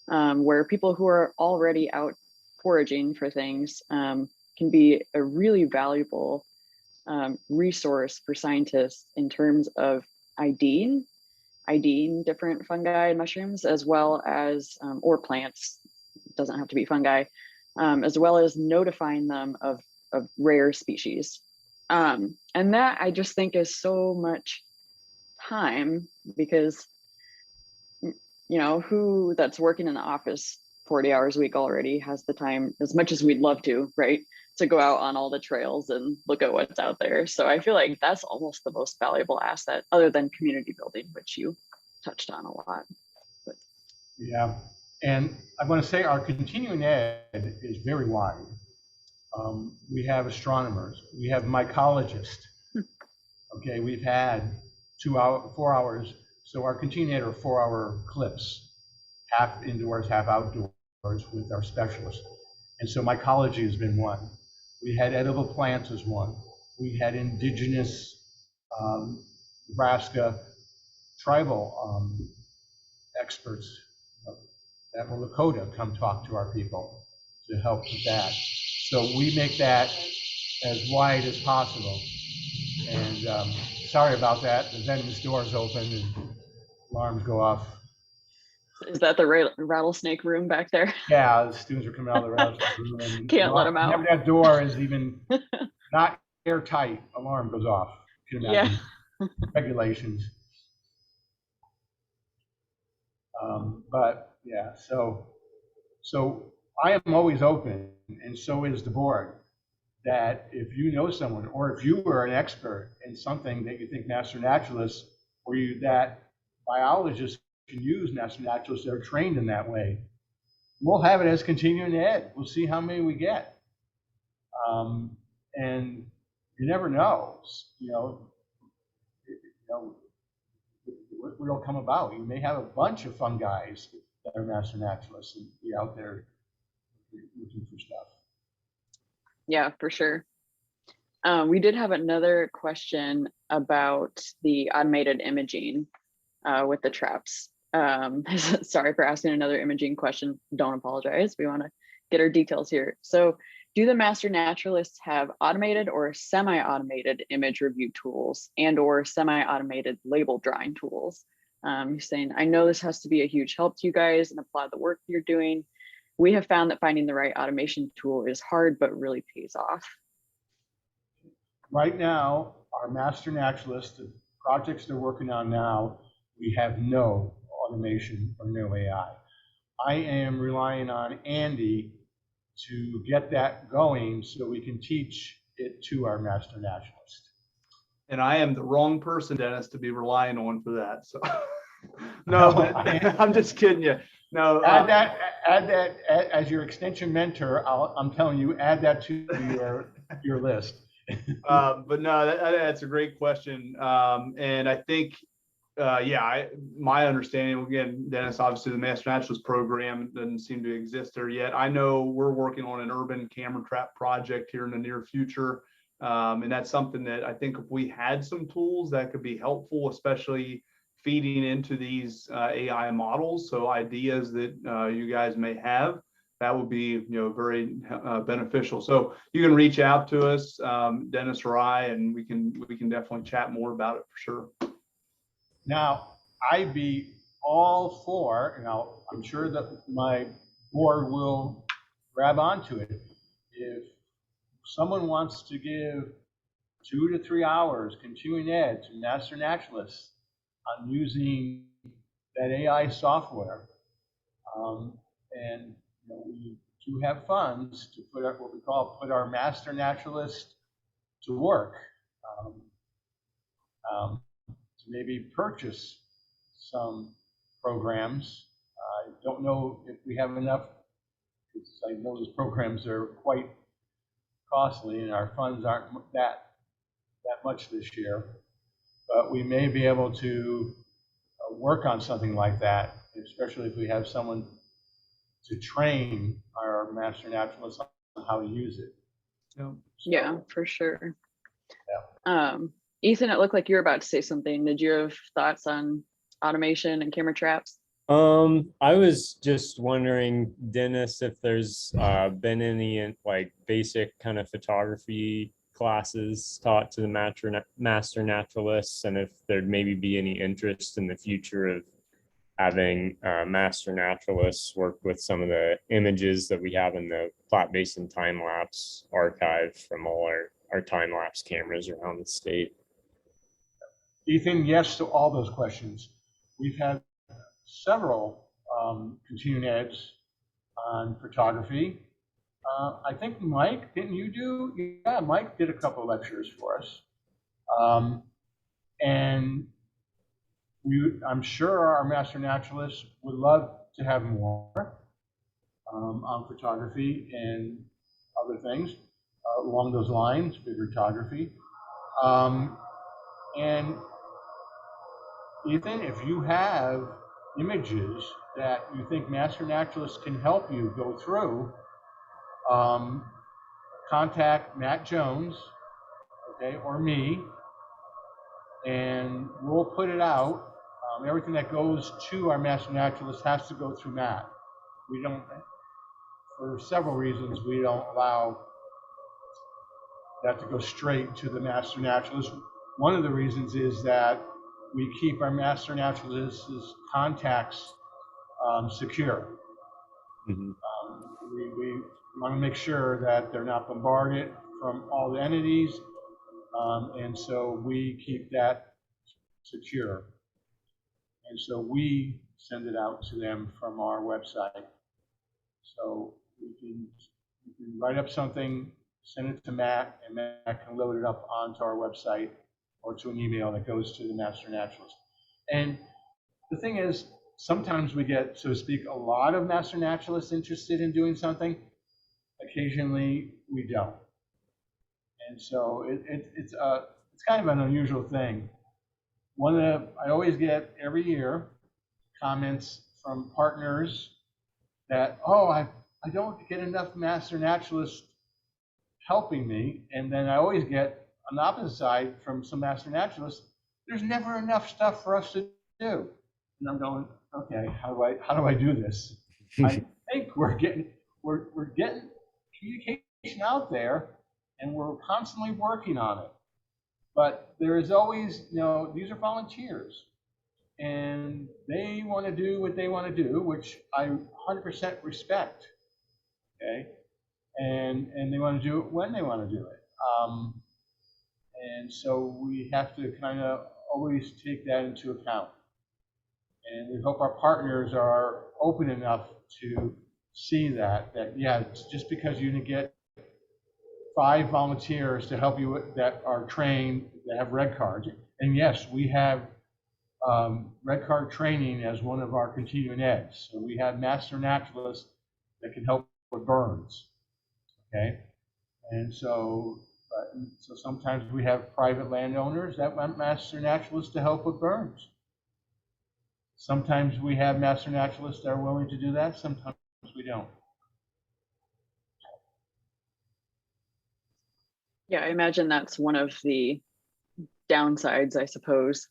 where people who are already out foraging for things can be a really valuable resource for scientists in terms of IDing different fungi and mushrooms, as well as, or plants, it doesn't have to be fungi, as well as notifying them of rare species. And that I just think is so much time, because who that's working in the office 40 hours a week already has the time, as much as we'd love to, right, to go out on all the trails and look at what's out there. So I feel like that's almost the most valuable asset, other than community building, which you touched on a lot. But. Yeah, and I want to say our continuing ed is very wide. We have astronomers, we have mycologists. Okay, we've had 4 hours. So our continuing ed are 4-hour clips, half indoors, half outdoors, with our specialists. And so mycology has been one. We had edible plants as one. We had indigenous Nebraska tribal experts that were Lakota come talk to our people to help with that. So we make that as wide as possible. And sorry about that. The venomous doors open and alarms go off. Is that the rattlesnake room back there? Yeah, the students are coming out of the rattlesnake room. And can't let them out. Whenever that door is even not airtight, alarm goes off. You can imagine. Yeah. Regulations. But yeah, so I am always open, and so is the board, that if you know someone, or if you are an expert in something that you think master naturalists, or that biologists can use master naturalists that are trained in that way, we'll have it as continuing ed. We'll see how many we get. And you never know, what will come about. You may have a bunch of fungi that are master naturalists and be out there looking for stuff. Yeah, for sure. We did have another question about the automated imaging with the traps. Sorry for asking another imaging question. Don't apologize. We want to get our details here. So, do the master naturalists have automated or semi-automated image review tools and/or semi-automated label drawing tools? He's saying, I know this has to be a huge help to you guys and applaud the work you're doing. We have found that finding the right automation tool is hard, but really pays off. Right now, our master naturalists, the projects they're working on now, we have no automation or no AI. I am relying on Andy to get that going so we can teach it to our master naturalist. And I am the wrong person, Dennis, to be relying on for that. So no, but I'm just kidding you. No, add that as your extension mentor. I'm telling you, add that to your list. But no, that's a great question. And I think, my understanding, again, Dennis, obviously the Master Naturalist program doesn't seem to exist there yet. I know we're working on an urban camera trap project here in the near future. And that's something that I think if we had some tools that could be helpful, especially feeding into these AI models. So ideas that you guys may have, that would be, very beneficial. So you can reach out to us, Dennis or I, and we can definitely chat more about it for sure. Now, I'd be all for, I'm sure that my board will grab onto it. If someone wants to give 2 to 3 hours continuing ed to master naturalists on using that AI software, and we do have funds to put up what we call put our master naturalist to work, to maybe purchase some programs. I don't know if we have enough, because I know those programs are quite costly and our funds aren't that much this year, but we may be able to work on something like that, especially if we have someone to train our master naturalists on how to use it. Yeah, for sure. Yeah. Ethan, it looked like you were about to say something. Did you have thoughts on automation and camera traps? I was just wondering, Dennis, if there's been any like basic kind of photography classes taught to the master naturalists, and if there'd maybe be any interest in the future of having master naturalists work with some of the images that we have in the Platte Basin time-lapse archive from all our time-lapse cameras around the state. Ethan, yes to all those questions. We've had several continuing eds on photography. I think Mike, didn't you do? Yeah, Mike did a couple of lectures for us. And I'm sure our master naturalists would love to have more on photography and other things along those lines, photography. And Ethan, if you have images that you think master naturalists can help you go through, contact Matt Jones, okay, or me, and we'll put it out. Everything that goes to our master naturalist has to go through Matt. We don't, for several reasons, we don't allow that to go straight to the master naturalist. One of the reasons is that we keep our master naturalist's contacts secure. Mm-hmm. We want to make sure that they're not bombarded from all the entities, and so we keep that secure. And so we send it out to them from our website. So we can write up something, send it to Matt, and Matt can load it up onto our website or to an email that goes to the master naturalist. And the thing is, sometimes we get, so to speak, a lot of master naturalists interested in doing something. Occasionally, we don't. And so it's kind of an unusual thing. I always get every year comments from partners that, oh, I don't get enough master naturalists helping me. And then I always get on the opposite side from some master naturalists, there's never enough stuff for us to do. And I'm going, okay, how do I do this? I think we're getting communication out there, and we're constantly working on it. But there is always, these are volunteers, and they want to do what they want to do, which I 100% respect. Okay, and they want to do it when they want to do it. And so we have to kind of always take that into account. And we hope our partners are open enough to see that yeah, it's just because you didn't get 5 volunteers to help you that are trained, that have red cards. And yes, we have red card training as one of our continuing eds. So we have master naturalists that can help with burns. Okay, and so sometimes we have private landowners that want master naturalists to help with burns. Sometimes we have master naturalists that are willing to do that. Sometimes we don't. Yeah, I imagine that's one of the downsides, I suppose.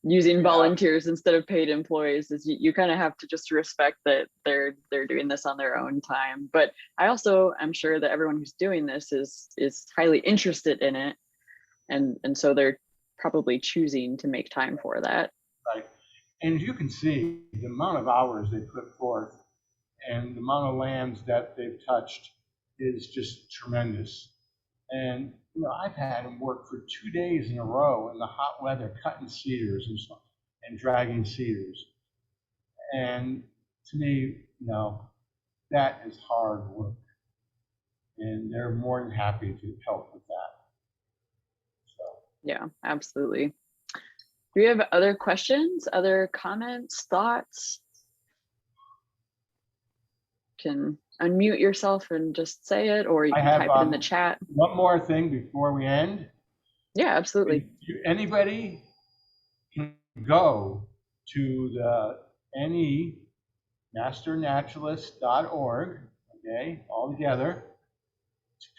Using volunteers instead of paid employees is you kind of have to just respect that they're doing this on their own time. But I also am sure that everyone who's doing this is highly interested in it, and so they're probably choosing to make time for that. Right. And as you can see, the amount of hours they put forth and the amount of lands that they've touched is just tremendous. And you know, I've had them work for 2 days in a row in the hot weather, cutting cedars and stuff, and dragging cedars. And to me, you know, that is hard work. And they're more than happy to help with that. So, Yeah, absolutely. Do you have other questions, other comments, thoughts? Can unmute yourself and just say it, or you can type it in the chat. One more thing before we end. Yeah, absolutely. Anybody can go to the NEmasternaturalist.org, okay, all together,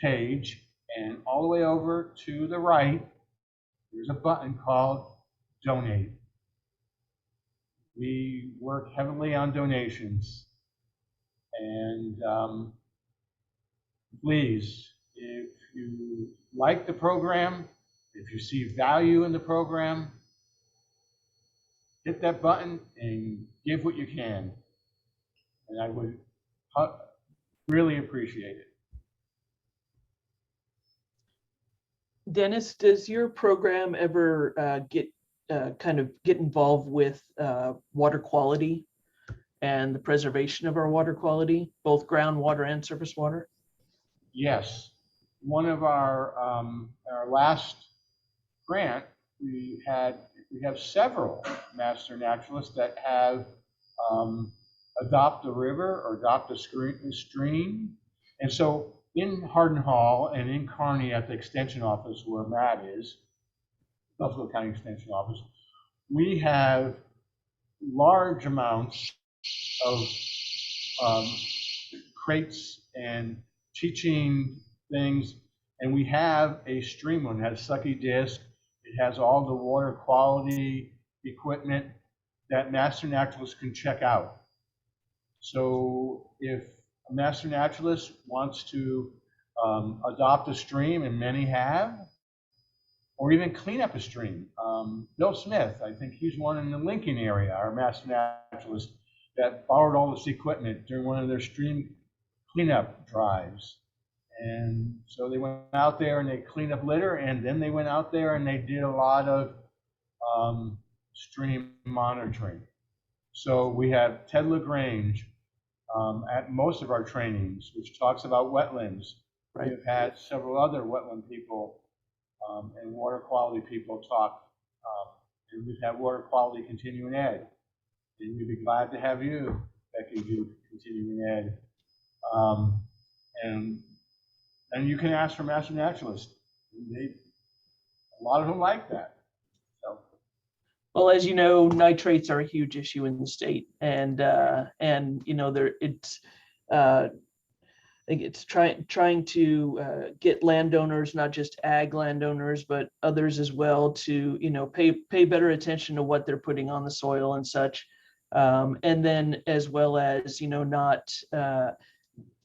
page, and all the way over to the right, there's a button called Donate. We work heavily on donations. And please, if you like the program, if you see value in the program, hit that button and give what you can. And I would really appreciate it. Dennis, does your program ever get involved with water quality and the preservation of our water quality, both groundwater and surface water? Yes. One of our last grant, we have several master naturalists that have adopt a river or adopt a stream. And so in Hardin Hall and in Kearney at the extension office where Matt is, Buffalo County Extension Office, we have large amounts of crates and teaching things. And we have a stream one, it has sucky disc, it has all the water quality equipment that master naturalists can check out. So if a master naturalist wants to adopt a stream, and many have, or even clean up a stream. Bill Smith, I think he's one in the Lincoln area, our master naturalist, that borrowed all this equipment during one of their stream cleanup drives. And so they went out there and they cleaned up litter, and then they went out there and they did a lot of stream monitoring. So we have Ted LaGrange at most of our trainings, which talks about wetlands. Right. We've had several other wetland people and water quality people talk, and we've had water quality continuing ed. And we'd be glad to have you, Becky, do continuing ed. And you can ask for master naturalists. A lot of them like that. So. Well, as you know, nitrates are a huge issue in the state, and you know, I think it's trying to get landowners, not just ag landowners, but others as well, to, you know, pay better attention to what they're putting on the soil and such, and then as well as, you know, not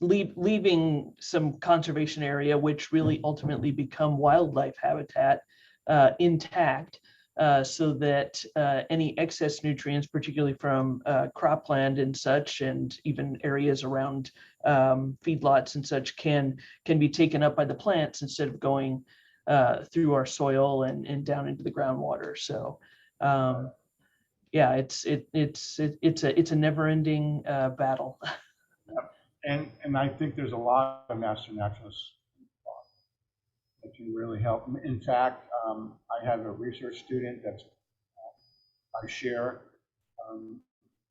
leaving some conservation area, which really ultimately become wildlife habitat, intact, so that any excess nutrients, particularly from cropland and such, and even areas around feedlots and such, can be taken up by the plants instead of going through our soil and down into the groundwater. So yeah, it's a never-ending battle. And I think there's a lot of master naturalists that can really help. In fact, I have a research student that's I share.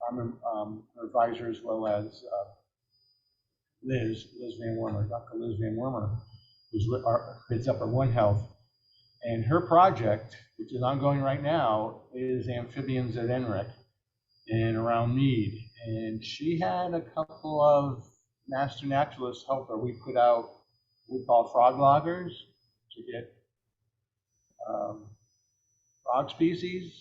I'm an advisor, as well as Liz Van Wormer, Dr. Liz Van Wormer, who's heads up our One Health. And her project, which is ongoing right now, is amphibians at Enric and around Mead. And she had a couple of master naturalists help her. We put out we call frog loggers to get frog species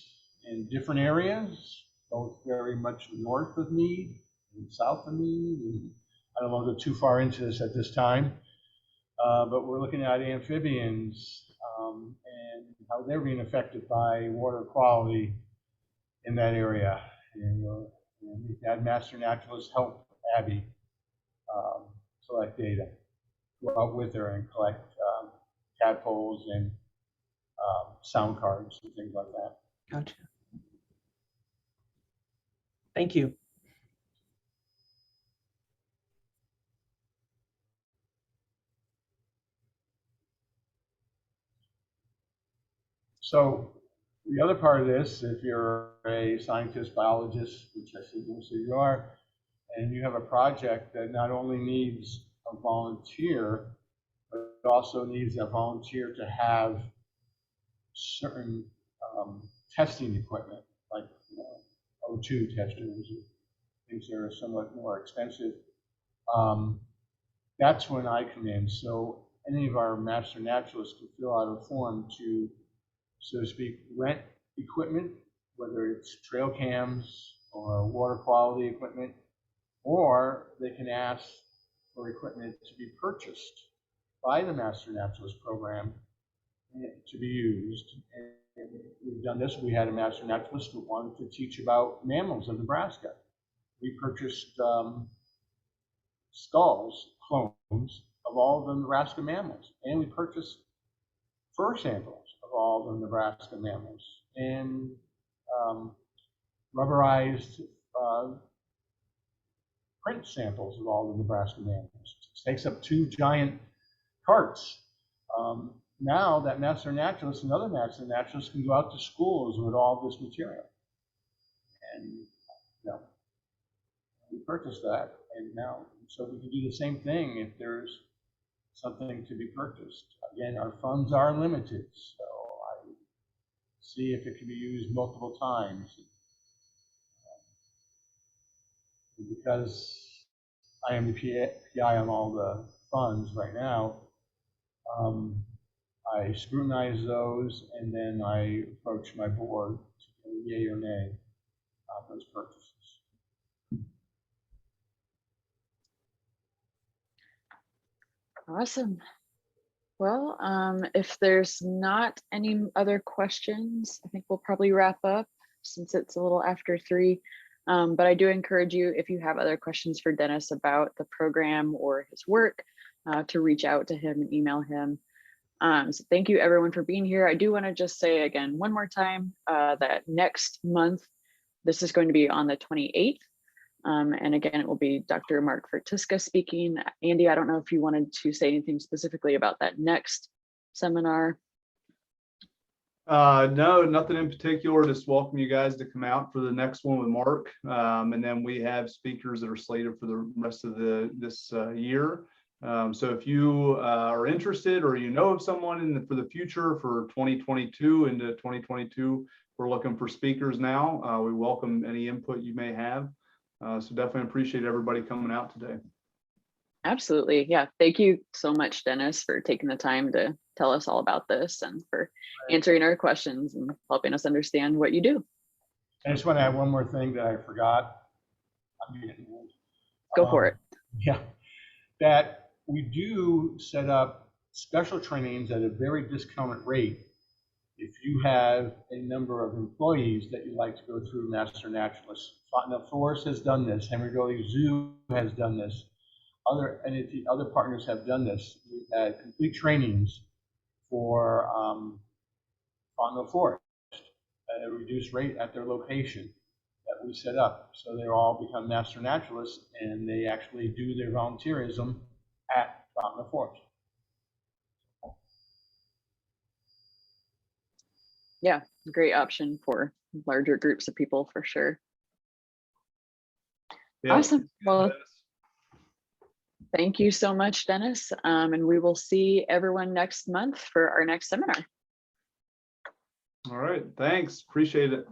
in different areas, both very much north of Meade and south of Meade. And I don't want to go too far into this at this time, but we're looking at amphibians and how they're being affected by water quality in that area. And we've had master naturalists help Abby collect data, go out with her and collect tadpoles and sound cards and things like that. Gotcha. Thank you. So the other part of this, if you're a scientist, biologist, which I see most of you are, and you have a project that not only needs a volunteer, but it also needs a volunteer to have certain testing equipment, like O2 testers, things that are somewhat more expensive. That's when I come in. So any of our master naturalists can fill out a form to, so to speak, rent equipment, whether it's trail cams or water quality equipment, or they can ask for equipment to be purchased by the Master Naturalist program to be used. And we've done this. We had a Master Naturalist who wanted to teach about mammals of Nebraska. We purchased skulls, clones of all the Nebraska mammals, and we purchased fur samples of all the Nebraska mammals, and rubberized print samples of all the Nebraska mammals. It takes up 2 giant carts. Now that master naturalists and other master naturalists can go out to schools with all this material, and we purchased that, and now so we can do the same thing if there's something to be purchased. Again, our funds are limited, so I see if it can be used multiple times. Because I am the PI on all the funds right now, I scrutinize those, and then I approach my board to go yay or nay on those purchases. Awesome. Well, if there's not any other questions, I think we'll probably wrap up since it's a little after 3. But I do encourage you, if you have other questions for Dennis about the program or his work, to reach out to him and email him. So thank you everyone for being here. I do want to just say again, one more time, that next month, this is going to be on the 28th. And again, it will be Dr. Mark Fertiska speaking. Andy, I don't know if you wanted to say anything specifically about that next seminar. No, nothing in particular. Just welcome you guys to come out for the next one with Mark. And then we have speakers that are slated for the rest of this year. So if you are interested, or you know of someone for the future for 2022 into 2022, we're looking for speakers now. We welcome any input you may have. So definitely appreciate everybody coming out today. Absolutely. Yeah. Thank you so much, Dennis, for taking the time to tell us all about this and for answering our questions and helping us understand what you do. I just want to add one more thing that I forgot. I'm getting old. Go for it. Yeah, that we do set up special trainings at a very discounted rate if you have a number of employees that you'd like to go through Master Naturalist. Fontenelle Forest has done this. Henry Dooley Zoo has done this. Other partners have done this. We've had complete trainings for Fontenelle Forest at a reduced rate at their location that we set up. So they all become Master Naturalists, and they actually do their volunteerism at Fontenelle Forest. Yeah, great option for larger groups of people for sure. Yeah. Awesome. Well, thank you so much, Dennis. And we will see everyone next month for our next seminar. All right. Thanks. Appreciate it.